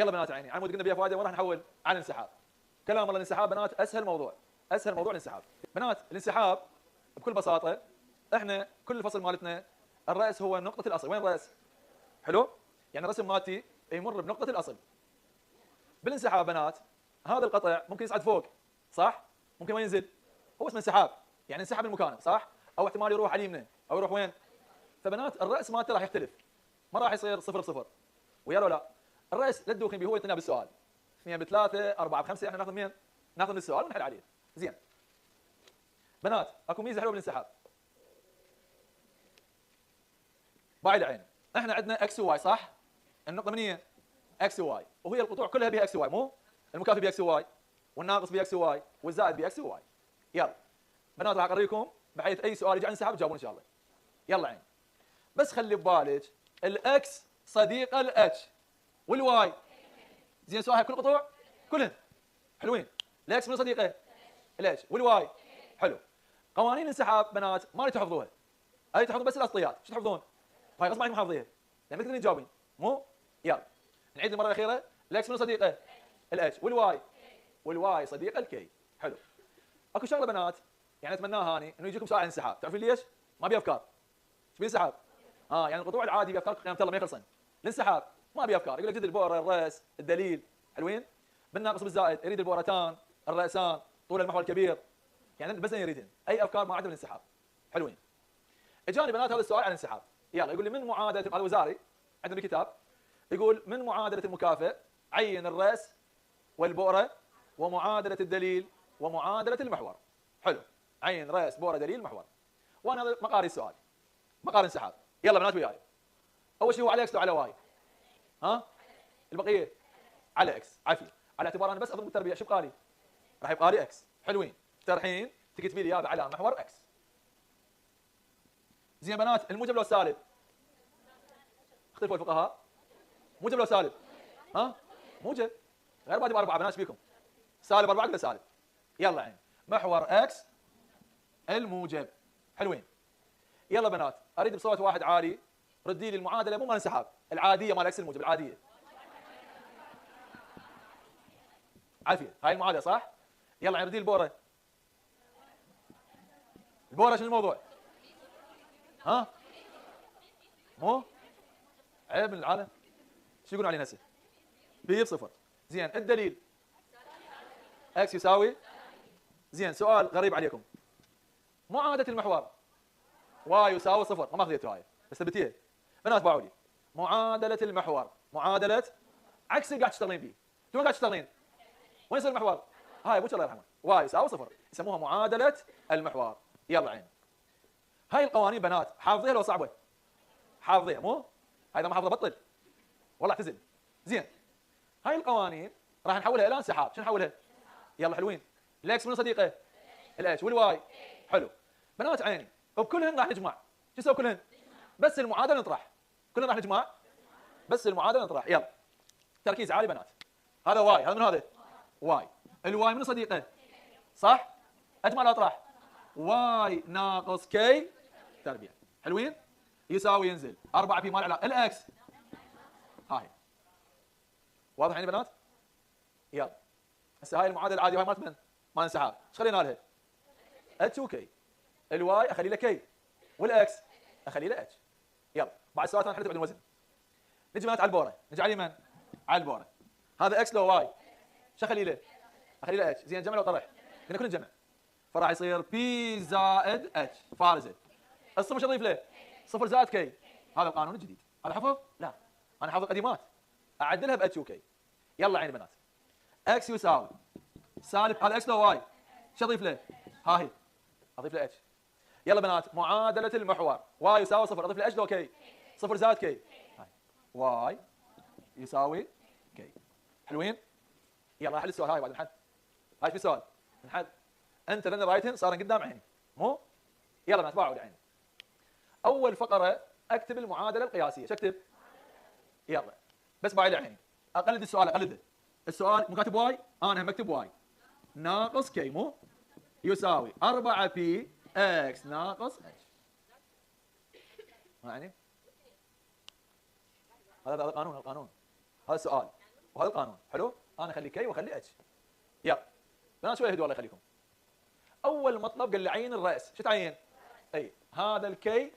يلا بنات عيني عمود قلنا بيها فائده وين راح نحول على الانسحاب. كلام الله الانسحاب بنات اسهل موضوع الانسحاب. بنات الانسحاب بكل بساطه احنا كل الفصل مالتنا الراس هو نقطه الاصل. وين الراس؟ حلو؟ يعني الرسم مالتي يمر بنقطه الاصل. بالانسحاب بنات هذا القطع ممكن يصعد فوق صح؟ ممكن ما ينزل. هو اسمه انسحاب يعني انسحب من مكانه صح؟ او احتمال يروح على اليمين او يروح وين؟ فبنات الراس مالته راح يختلف. ما راح يصير 0 ب0 ويا لا الراس لا تدوخين به هو يعطينا بالسؤال 2 ب3 4 ب5 احنا ناخذ مين؟ ناخذ من السؤال ونحل عليه. زين بنات اكو ميزه حلوه بالانسحاب. باعي عين احنا عندنا اكس وواي صح؟ النقطه من هي؟ اكس وواي وهي القطوع كلها بها اكس وواي مو؟ المكافئ باكس وواي والناقص باكس وواي والزائد باكس وواي. يلا بنات راح اقريكم بحيث اي سؤال يجي عن الانسحاب تجاوبون ان شاء الله. يلا عين بس خلي ببالك الاكس صديقه الاتش والواي. زين سؤال كل قطوع كلهن حلوين. الاكس من صديقه الاتش والواي حلو. قوانين الانسحاب بنات ما تحفظوها. اي تحفظون بس الاسطيات. شو تحفظون؟ هاي غصب عنكم حافظيها لان تقدرين تجاوبين مو؟ يلا نعيد المره الاخيره. الاكس من صديقه الاتش والواي صديقه الكي. حلو. اكو شغله بنات يعني اتمناها اني انه يجيكم سؤال عن الانسحاب. تعرفين ليش؟ ما بي افكار. ايش بي انسحاب؟ يعني القطوع العادي بافكار قيامه الله ما يخلصن. الانسحاب ما بي افكار. يقول لك جد البؤره الراس الدليل حلوين. بالناقص بالزائد يريد البؤرتان الراسان طول المحور الكبير. يعني بس يريدن اي افكار ما عندهم الانسحاب. حلوين. اجاني بنات هذا السؤال عن الانسحاب. يلا يقول لي من معادله هذا وزاري عندنا كتاب يقول من معادله المكافئ عين الراس والبؤره ومعادله الدليل ومعادله المحور. حلو. عين راس بؤره دليل محور. وانا هذا مقاري السؤال مقاري انسحاب. يلا بنات وياي. اول شيء هو على اكس وعلى واي. ها؟ البقيه على اكس. عافيه. على اعتبار انا بس اضرب التربيع شو بقى لي؟ راح يبقى لي اكس. حلوين. الحين تكتبي لي هذا على محور اكس. زين بنات الموجب لو سالب؟ اختلفوا الفقهاء. موجب لو سالب؟ ها؟ موجب. غير بادي باربعه بنات ايش بيكم؟ سالب 4 ولا سالب؟ يلا عين محور اكس الموجب. حلوين. يلا بنات اريد بصوت واحد عالي ردي لي المعادله مو مال انسحاب العاديه مال اكس الموجب العاديه. عافيه. هاي المعادله صح؟ يلا عين ردي البوره. البوره شنو الموضوع؟ ها؟ مو؟ عيب من العالم. شو يقولون علينا هسه؟ بي بصفر. زين الدليل اكس يساوي. زين سؤال غريب عليكم. معادله المحور واي يساوي صفر. ما اخذيتوا هاي بس ثبتيها. بنات باعوا لي معادله المحور معادله عكس اللي قاعد تشتغلين به. شلون قاعد تشتغلين؟ وين يصير المحور؟ هاي ابوك الله يرحمه. واي يساوي صفر يسموها معادله المحور. يلا عين. هاي القوانين بنات حافظيها لو صعبه؟ حافظيها مو؟ هاي اذا ما حافظه بطل والله اعتزل. زين هاي القوانين راح نحولها الى انسحاب. شو نحولها؟ يلا حلوين. الاكس من صديقه الاتش والواي. حلو. بنات عيني وبكلهن راح نجمع. شو نسوي كلهن؟ بس المعادله نطرح. كلنا راح نجمع بس المعادله نطرح. يلا تركيز عالي بنات. هذا واي. هذا من هذا؟ واي. الواي من صديقه صح؟ اجمع الاطراح. واي ناقص كي تربيع. حلوين. يساوي ينزل 4 بي مال علاقه الاكس. هاي واضح يعني بنات؟ يلا هسه هاي المعادله العاديه وهاي مالت من؟ مال انسحاب. ايش خلينا لها؟ اتش وكي. الواي اخلي له كي والاكس اخلي له اتش. يلا بعد سؤال ثاني حليته بعد الوزن. نجي بنات على البوره. نجي على اليمين على البوره. هذا اكس لو واي شو اخلي له؟ اخلي له اتش. زين جمع لو طرح قلنا كلنا نجمع فراح يصير بي زائد اتش فارزه. الصفر شو اضيف له؟ صفر زائد كي. هذا القانون الجديد. هذا حفظ؟ لا انا حافظ قديمات اعدلها باتش وكي. يلا عيني بنات اكس يساوي سالب هذا اكس لو واي شو اضيف له؟ ها هي اضيف له اتش. يلا بنات معادله المحور واي يساوي صفر اضيف له اتش لو كي. صفر زائد كي. هاي واي يساوي كي. حلوين. يلا احل السؤال هاي بعد نحل. هاي في سؤال نحل. انت لان رايتن صار قدام عيني مو؟ يلا بنات باعوا عيني. اول فقره اكتب المعادله القياسيه. شو اكتب؟ يلا بس باعي عيني. اقلد السؤال اقلده. السؤال مو كاتب واي انا هم اكتب واي ناقص كي مو؟ يساوي 4 بي اكس ناقص اتش. ما يعني؟ هذا القانون هذا السؤال وهذا القانون. حلو؟ انا اخلي كي واخلي اتش. يلا بنات شويه هدوء الله يخليكم. اول مطلب قال لي عين الراس، شو تعين؟ اي هذا الكي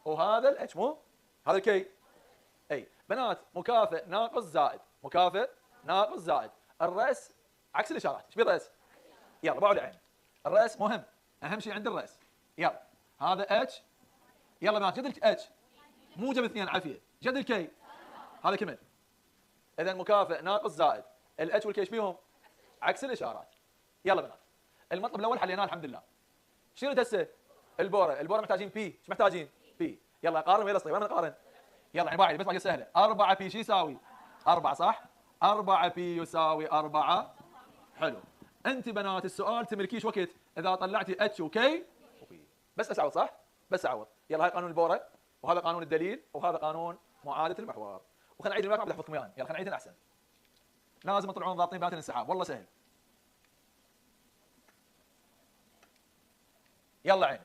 وهذا الاتش، مو هذا الكي. اي بنات مكافئ ناقص زائد، مكافئ ناقص زائد. الراس عكس الاشارات، ايش بالراس؟ يلا بعد عين. الراس مهم، اهم شيء عند الراس. يلا هذا اتش، يلا بنات جد الاتش موجب 2 عافيه، جد الكي هذا كمل. اذا مكافئ ناقص زائد، الاتش والكي ايش بيهم؟ عكس الاشارات. يلا بنات المطلب الاول حليناه الحمد لله. شنو هسه؟ البوره محتاجين بي، ايش محتاجين؟ بي. يلا قارن ويلا صغير، وين نقارن؟ يلا يعني باعي بس باقي سهله. 4 بي شو يساوي؟ 4 صح؟ 4 بي يساوي 4. حلو. انت بنات السؤال تملكيش وقت اذا طلعتي اتش وكي وبي، بس اسعوض صح؟ بس اعوض. يلا هاي قانون البوره، وهذا قانون الدليل، وهذا قانون معادله المحور. وخلينا نعيد المراقبه بدي احفظكم اياها. يلا خلينا نعيدهم احسن. لازم تطلعون ضابطين بنات الانسحاب، والله سهل. يلا عين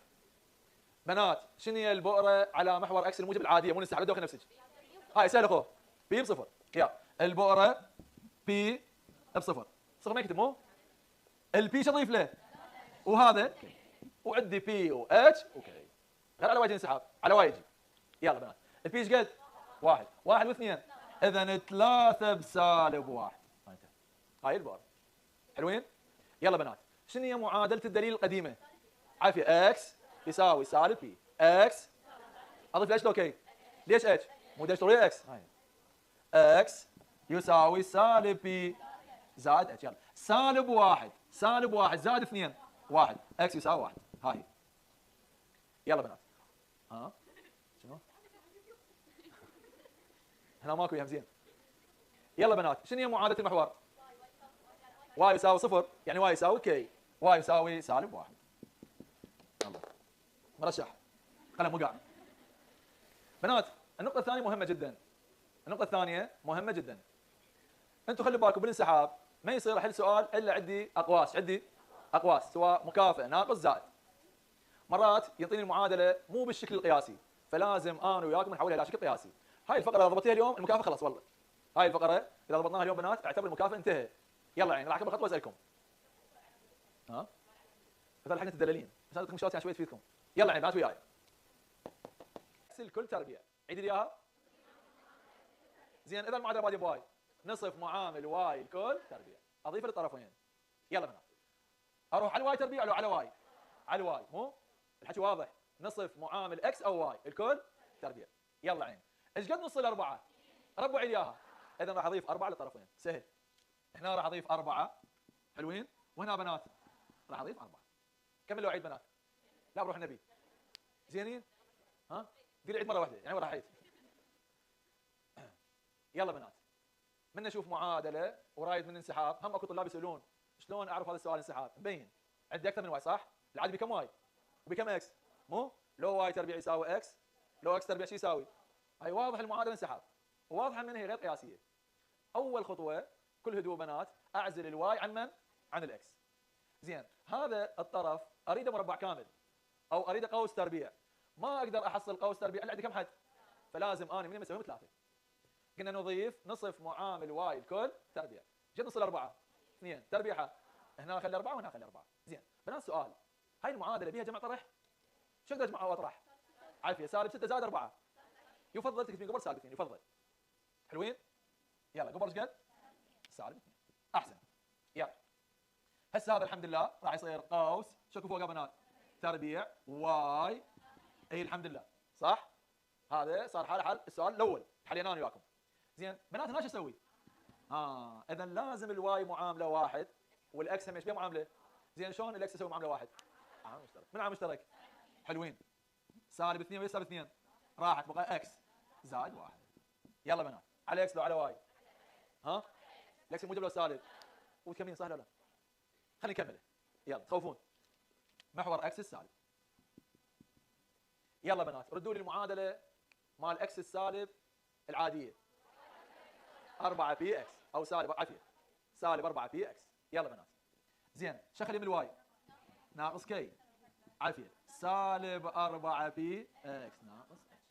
بنات، شنو هي البؤره على محور اكس الموجب العاديه مو الانسحاب؟ لا نفسك. هاي سهله اخو، بي بصفر. يلا البؤره بي بصفر، صفر ما يكتب مو؟ البي شو اضيف له؟ وهذا وعندي بي واتش وكي، غير على واي يجي انسحاب، على واي يجي. يلا بنات البي ايش قد؟ 1 1 و2، اذا 3 بسالب 1. هاي البؤره. حلوين؟ يلا بنات شنو هي معادله الدليل القديمه؟ عافيه اكس يساوي سالب بي، اكس اضيف ليش لو كي؟ ليش اتش؟ مو ليش ضروري اكس. اكس يساوي سالب بي زائد اتش. يلا سالب 1 سالب 1 زائد 2 1، اكس يساوي 1. هاي يلا بنات. ها شنو؟ هنا ماكو يهم زين. يلا بنات شنو هي معادله المحور؟ واي يساوي صفر، يعني واي يساوي كي، واي يساوي سالب 1. يلا مرشح قلم مو قاعد. بنات النقطة الثانية مهمة جدا. النقطة الثانية مهمة جدا. انتم خلوا بالكم بالانسحاب ما يصير احل سؤال الا عندي اقواس، عندي اقواس سواء مكافئ ناقص زائد. مرات يعطيني المعادلة مو بالشكل القياسي، فلازم انا وياكم نحولها الى شكل قياسي. هاي الفقرة اذا ضبطتيها اليوم المكافئ خلص والله. هاي الفقرة اذا ضبطناها اليوم بنات اعتبر المكافئ انتهى. يلا يعني راح اكمل خطوة واسالكم. ها؟ مثلا حقنا الدلالين، بس اعطيكم شوية شوية تفيدكم. يلا يعني بنات وياي. الكل تربيع، عيد لي اياها. زين اذا المعادله باديه بواي، نصف معامل واي الكل تربيع، اضيف للطرفين. يلا بنات اروح على الواي تربيع لو على واي؟ على الواي، مو الحكي واضح. نصف معامل اكس او واي الكل تربيع. يلا عين ايش قد نص الاربعه؟ ربعي لي اياها. اذا راح اضيف 4 للطرفين، سهل. هنا راح اضيف 4. حلوين. وهنا بنات راح اضيف 4. كملوا عيد بنات. لا بروح النبي. زينين؟ ها؟ دير عيد مره واحده يعني وراح عيد. يلا بنات من نشوف معادله ورايد من انسحاب، هم اكو طلاب يسالون شلون اعرف هذا السؤال انسحاب؟ مبين عندي اكثر من واي صح؟ العادي بكم واي؟ وبكم اكس؟ مو؟ لو واي تربيع يساوي اكس، لو اكس تربيع شو يساوي؟ هاي واضح المعادله انسحاب، وواضحه من هي غير قياسيه. اول خطوه كل هدوء بنات اعزل الواي عن من؟ عن الاكس. زين هذا الطرف اريده مربع كامل او اريده قوس تربيع، ما اقدر احصل قوس تربيع الا عندي كم حد؟ فلازم انا من اسويهم 3. قلنا نضيف نصف معامل واي الكل تربيع، جد نص الاربعه 2 تربيعها، هنا خلي 4 وهنا خلي 4. زين بنات سؤال، هاي المعادله بيها جمع طرح؟ شو اقدر اجمع واطرح؟ عافيه سالب 6 زائد 4. يفضل تكتبين قبل سالب 2 يفضل. حلوين؟ يلا قبل ايش قد؟ سالب 2 احسن. يلا هسه هذا الحمد لله راح يصير قوس شكو فوقها بنات تربيع واي. اي الحمد لله صح؟ هذا صار حل السؤال الاول حليناه انا وياكم. زين بنات هنا شو اسوي؟ اذا لازم الواي معامله 1 والاكس هم ايش بها معامله؟ زين شلون الاكس يسوي معامله 1؟ عامل مشترك. من عامل مشترك؟ حلوين. سالب 2 ويا سالب 2 راحت بقى اكس زائد 1. يلا بنات على اكس لو على واي؟ ها؟ الاكس موجب لو سالب؟ وتكملين صح ولا لا؟ خلينا نكمله. يلا تخوفون. محور اكس السالب. يلا بنات ردوا لي المعادله مال اكس السالب العاديه. 4 بي اكس او سالب عافيه سالب 4 بي اكس. يلا بنات زين شو اخلي من الواي؟ ناقص كي عافيه سالب 4 بي اكس ناقص اتش.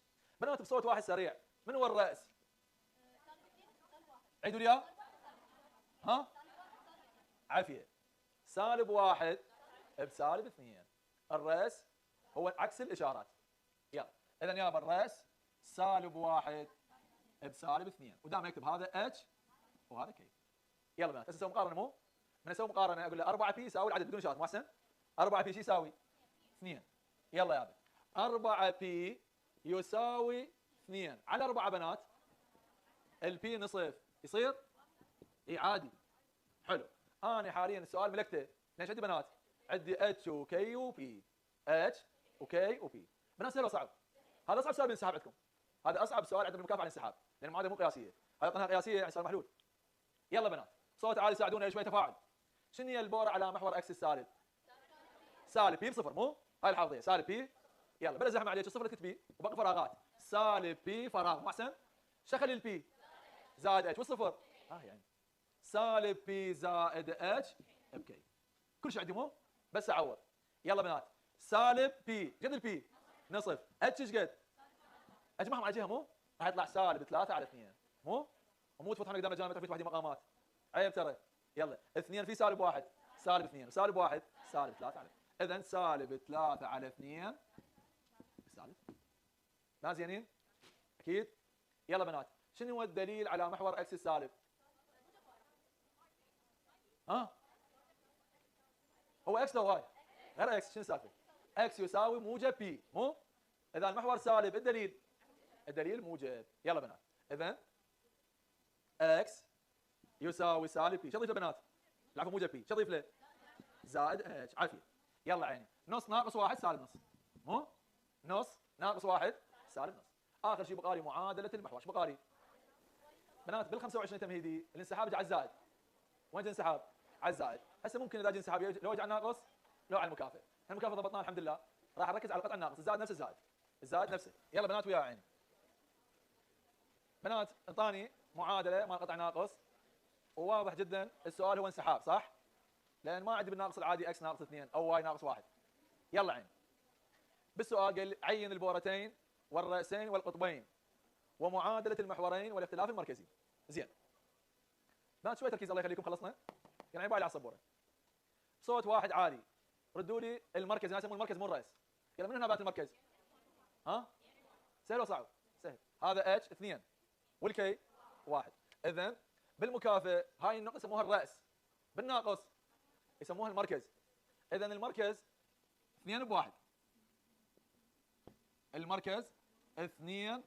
بنات بصوت واحد سريع، من هو الراس؟ عيدوا لي اياه. ها عافيه. سالب 1 بسالب 2. الراس هو عكس الاشارات. يلا اذا يابا الراس سالب 1 بسالب 2، ودائما اكتب هذا اتش وهذا كي. يلا بنات هسه نسوي مقارنه مو؟ من اسوي مقارنه اقول له 4 بي يساوي العدد بدون اشارات مو احسن؟ 4 بي شو يساوي؟ 2. يلا يابا 4 بي يساوي 2 على 4 بنات. البي نصف يصير؟ اي عادي. حلو. انا حاليا السؤال ملكته ليش عندي بنات؟ عندي اتش وكي وبي. اتش وكي وبي. بنات سهل وصعب؟ هذا اصعب سؤال بالانسحاب عندكم. هذا اصعب سؤال عندنا بالمكافاه على الانسحاب، لان المعادله مو قياسيه. هذه قناه قياسيه يعني صار محلول. يلا بنات صوت عالي ساعدونا شوي تفاعل. شنو هي البورة على محور اكس السالب؟ سالب بي بصفر مو؟ هاي الحافظيه سالب بي. يلا بلا زحمه عليك الصفر تكتبي وباقي فراغات. سالب بي فراغ مو احسن؟ شخل البي زائد اتش والصفر يعني سالب بي زائد اتش بكي. كل شيء عندي مو؟ بس اعوض. يلا بنات سالب بي قد البي؟ نصف. اتش ايش قد؟ اجمعهم على جهه مو؟ راح يطلع سالب 3 على 2 مو؟ ومو تفتحون قدام الجامعه في وحده مقامات. عيب ترى. يلا 2 في سالب 1 سالب 2 وسالب 1 سالب 3 على 2. اذا سالب 3 على 2 سالب. ما زينين؟ اكيد. يلا بنات شنو هو الدليل على محور اكس السالب؟ ها؟ هو اكس لو واي؟ غير اكس شنو السالفه؟ اكس يساوي موجب بي مو؟ اذا المحور سالب الدليل؟ الدليل موجب. يلا بنات اذا اكس يساوي سالب بي. شو اضيف له بنات؟ العفو موجب بي. شو اضيف له؟ زائد اتش. عافيه. يلا عيني نص ناقص 1 سالب نص مو؟ نص ناقص 1 سالب نص. اخر شيء بقاري معادله المحور. شو بقاري؟ بنات بال 25 تمهيدي الانسحاب يجي على الزائد. وين الانسحاب؟ على الزائد. هسه ممكن اذا جي انسحاب لو يجي على الناقص لو على المكافئ. المكافئ ضبطناه الحمد لله. راح نركز على قطع الناقص. الزائد نفس الزائد. الزائد نفسه. يلا بنات ويا عيني. بنات انطاني معادله مال قطع ناقص وواضح جدا السؤال هو انسحاب صح؟ لان ما عندي بالناقص العادي اكس ناقص 2 او واي ناقص 1. يلا عين. بالسؤال قال عين البورتين والرأسين والقطبين ومعادلة المحورين والاختلاف المركزي. زين. بنات شوي تركيز الله يخليكم خلصنا؟ يعني عيب على السبوره. صوت واحد عالي. ردوا لي المركز، الناس يسمون المركز مو الرأس. يلا من هنا بات المركز؟ ها؟ سهل ولا صعب؟ سهل. هذا اتش 2 والكي 1. اذا بالمكافئ هاي النقطة يسموها الرأس. بالناقص يسموها المركز. اذا المركز 2 ب1. المركز 2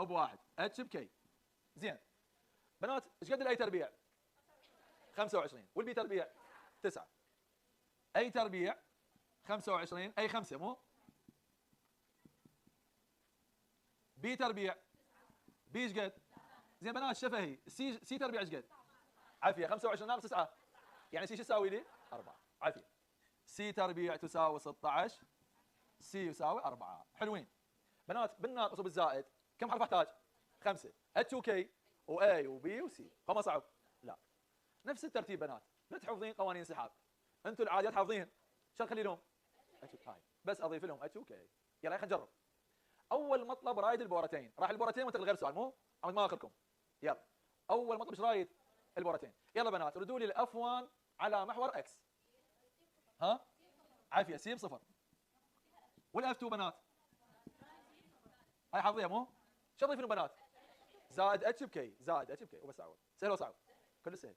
ب1 اتش بكي. زين. بنات ايش قد الاي تربيع؟ 25 والبي تربيع 9. اي تربيع 25 اي 5 مو؟ بي تربيع بي ايش قد؟ زين بنات شفهي سي تربيع ايش قد؟ عافيه 25 ناقص 9 يعني سي شو يساوي لي؟ 4. عافيه. سي تربيع تساوي 16 سي يساوي 4. حلوين. بنات بالناقص وبالزائد كم حرف احتاج؟ 5. اتش وكي واي وبي وسي. فما صعب؟ لا. نفس الترتيب بنات. لا تحفظين قوانين انسحاب. انتم العاديات حافظين. شو نخلي لهم؟ اتش هاي بس اضيف لهم اتش وكي. يلا خلينا نجرب. اول مطلب رايد البورتين. راح البورتين وانتقل غير سؤال مو؟ عمود ما اخركم. يلا. اول مطلب ايش رايد؟ البورتين. يلا بنات ردوا لي الاف 1 على محور اكس. ها؟ عافيه سي بصفر. والاف 2 بنات. هاي حافظيها مو؟ شو اضيف لهم بنات؟ زائد اتش بكي. زائد اتش بكي وبس اعوض. سهل وصعب؟ كله سهل.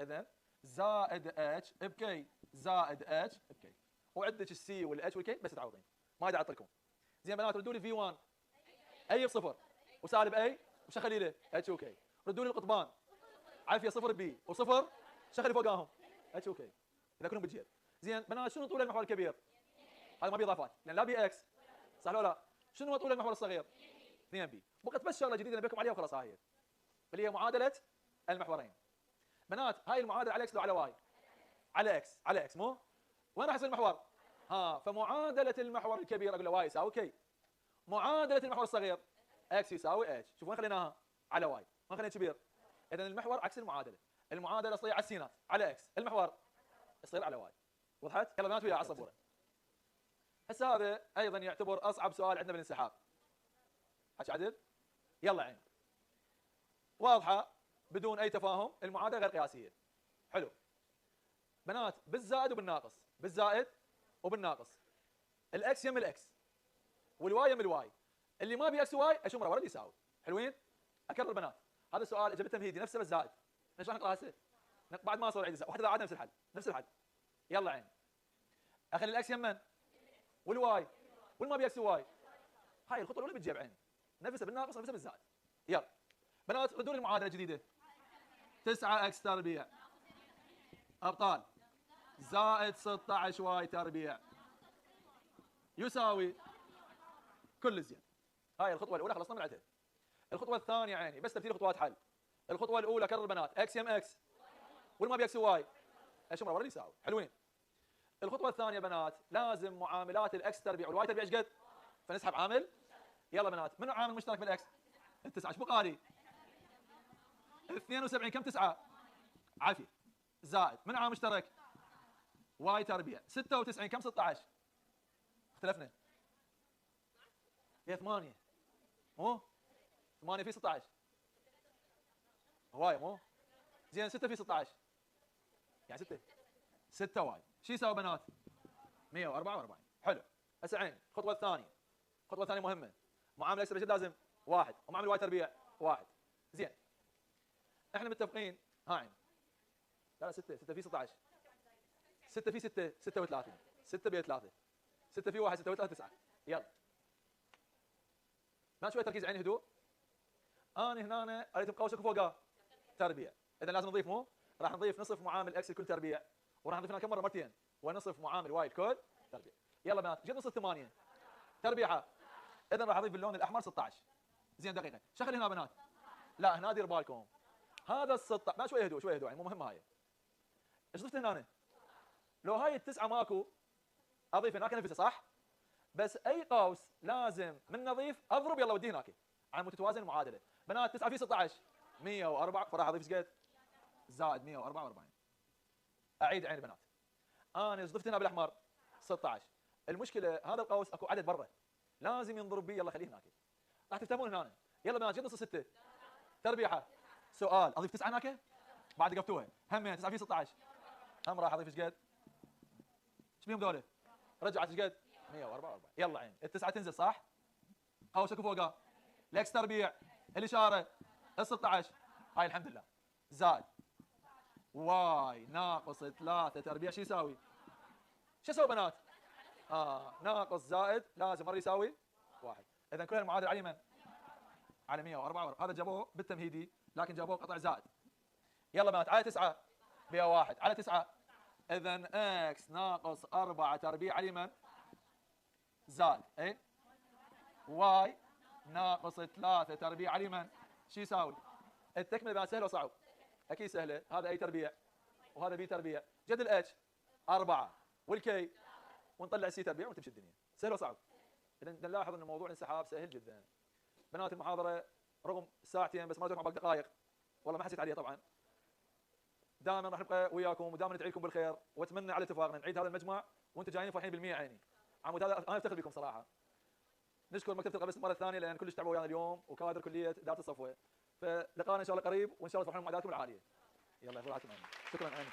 اذا زائد اتش بكي زائد اتش بكي. وعندك السي والاتش والكي بس تعوضين. ما داعي اعطيكم. زين بنات ردوا لي في 1 اي بصفر وسالب اي وش اخلي له؟ اتش وكي. ردوا لي القطبان. عافيه صفر بي وصفر شو اخلي فوقاهم؟ اتش وكي. اذا كلهم بالجهه. زين بنات شنو طول المحور الكبير؟ هذا ما بي اضافات لان لا بي اكس صح ولا لا؟ شنو طول المحور الصغير؟ 2 بي. بقت بس شغله جديده نبيكم عليها وخلاص هاي اللي هي معادله المحورين. بنات هاي المعادله على اكس لو على واي؟ على اكس. على اكس مو؟ وين راح يصير المحور؟ فمعادله المحور الكبير اقول له واي يساوي كي. معادله المحور الصغير اكس يساوي اتش. شوف وين خليناها؟ على واي. وين خلينا كبير؟ اذا المحور عكس المعادله. المعادله تصير على السينات على اكس. المحور يصير على واي. وضحت؟ يلا بنات ويا على السبوره. هسه هذا ايضا يعتبر اصعب سؤال عندنا بالانسحاب. حكي عدل؟ يلا عين. واضحه بدون اي تفاهم المعادله غير قياسيه. حلو بنات، بالزائد وبالناقص، بالزائد وبالناقص، الاكس يم الاكس والواي يم الواي، اللي ما بي اكس وواي اشمره ورا يساوي. حلوين؟ اكرر بنات، هذا السؤال اجابته تمهيدي نفسه بس زائد. ليش راح نقرا هسه؟ بعد ما صار عيد واحده عاد نفس الحل، نفس الحل. يلا عين، اخلي الاكس يمن والواي والما بي اكس وواي. هاي الخطوه الاولى بتجيب عين، نفسها بالناقص نفسها بالزائد. يلا بنات ردوا لي المعادله الجديده. 9 اكس تربيع ابطال زائد 16 واي تربيع يساوي كل زين. هاي الخطوه الاولى خلصنا من عندها. الخطوه الثانيه عيني بس ترتيب خطوات حل. الخطوه الاولى كرر البنات، اكس يم اكس والما بي اكس واي اشمره ورا يساوي. حلوين؟ الخطوه الثانيه بنات لازم معاملات الاكس تربيع والواي تربيع ايش قد؟ فنسحب عامل. يلا بنات، منو عامل مشترك بالاكس؟ التسعه. ايش بقالي؟ 72 كم 9 عافيه زائد من عامل مشترك واي تربيع 96 كم 16 اختلفنا هي 8 مو 8 في 16 هواي مو زين 6 في 16 يعني 6 واي شو يساوي بنات؟ 144. حلو هسه عين الخطوه الثانيه. الخطوه الثانيه مهمه، معامله اكس لازم واحد ومعامل واي تربيع واحد. زين احنا متفقين ها عين لا 6 في 16 6 في 6 36 6 ب 3 6 في 1 6 و3 9. يلا ما شويه تركيز عيني هدوء. انا هنا اريد مقوسك فوقها تربيع، اذا لازم نضيف مو راح نضيف نصف معامل اكس الكل تربيع، وراح نضيف هنا كم مره مرتين ونصف معامل واي الكل تربيع. يلا بنات جد نص 8 تربيعه، اذا راح اضيف باللون الاحمر 16. زين دقيقه شغل هنا بنات، لا هنا دير بالكم هذا ال 16 ما شويه هدوء شويه هدوء يعني مو مهمه هاي. ايش ضفت هنا؟ لو هاي التسعه ماكو اضيف هناك نفسه صح؟ بس اي قوس لازم من نظيف اضرب يلا ودي هناك على متتوازن المعادله. بنات 9 في 16 104 فراح اضيف ايش قد؟ زائد 144. اعيد عين البنات، انا ايش ضفت هنا بالاحمر؟ 16. المشكله هذا القوس اكو عدد برا لازم ينضرب بي، يلا خليه هناك راح تفهمون هنا. يلا بنات جد نص 6 تربيعه. سؤال اضيف 9 هناك بعد قفتوها همين 9 في 16 هم راح اضيف ايش قد؟ ايش بيهم ذولا؟ رجعت ايش قد؟ 144. يلا عين التسعه تنزل صح؟ قوسك فوقها الاكس تربيع الاشاره ال 16 هاي الحمد لله زائد واي ناقص 3 تربيع شو يساوي؟ شو اسوي بنات؟ ناقص زائد لازم مره يساوي 1. اذا كل المعادله على اليمين على 104. هذا جابوه بالتمهيدي لكن جابوه قطع زائد. يلا بنات على 9 بها 1 على 9، اذا اكس ناقص 4 تربيع على اليمين زائد اي واي ناقص 3 تربيع على اليمين شو يساوي؟ التكمله بنات سهله وصعب؟ اكيد سهله. هذا اي تربيع وهذا بي تربيع جد الاتش 4 والكي ونطلع سي تربيع وتمشي الدنيا. سهل وصعب؟ اذا نلاحظ ان موضوع الانسحاب سهل جدا. بنات المحاضره رغم ساعتين بس ما جاتكم باقي دقائق والله ما حسيت عليها طبعا. دائما راح نبقى وياكم ودائما ندعي لكم بالخير واتمنى على اتفاقنا نعيد هذا المجمع وانتم جايين فرحين بالمية عيني. عمود هذا انا افتخر بكم صراحه. نشكر مكتبه القبس المره الثانيه لان كلش تعبوا ويانا اليوم وكادر كليه اداره الصفوه. فلقانا ان شاء الله قريب وان شاء الله تفرحون مع ادارتكم العاليه. يلا يعطيكم العافيه. شكرا.